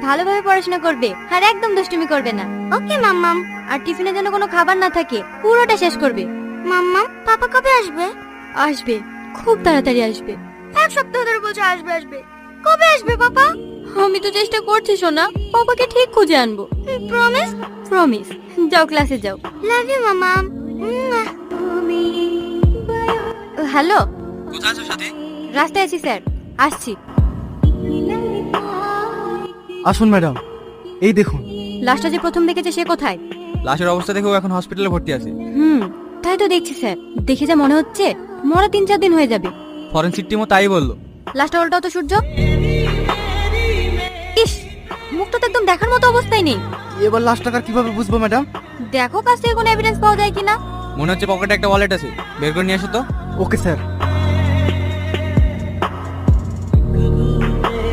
ভালোভাবে পড়াশোনা করবে আর একদম দুষ্টুমি করবে না। ওকে মাম্মাম। আর টিফিনে যেন কোনো খাবার না থাকে, পুরোটা শেষ করবে। মাম্মাম, পাপা কবে আসবে? আসবে, খুব তাড়াতাড়ি আসবে। এক সপ্তাহ ধরে বলছে আসবে আসবে। কবে আসবে পাপা? আমি তো চেষ্টা করছি সোনা, পাপাকে ঠিক খুঁজে আনবো। প্রমিস? প্রমিস। যাও ক্লাসে যাও। Love you Mamam. হ্যালো, কোথায় আছো সাথী? রাস্তায় আছি স্যার, আসছি। আসুন ম্যাডাম, এই দেখুন। লাশটা যে প্রথম দেখেছে সে কোথায়? লাশের অবস্থা দেখেও এখন হসপিটালে ভর্তি আছে। তাই তো দেখছি স্যার, দেখে যা মনে হচ্ছে মরা 3-4 দিন হয়ে যাবে। ফরেনসিক টিমও তাই বললো। লাশটা উল্টাও তো সূর্য। ইস, মুখটা তো একদম দেখার মতো অবস্থায় নেই। এবার লাশ টাকার কিভাবে বুঝবো ম্যাডাম? দেখো কাছ থেকে কোনো এভিডেন্স পাওয়া যায় কিনা। মনে হচ্ছে পকেটে একটা ওয়ালেট আছে, বের করে নিয়ে আসো তো। Okay sir.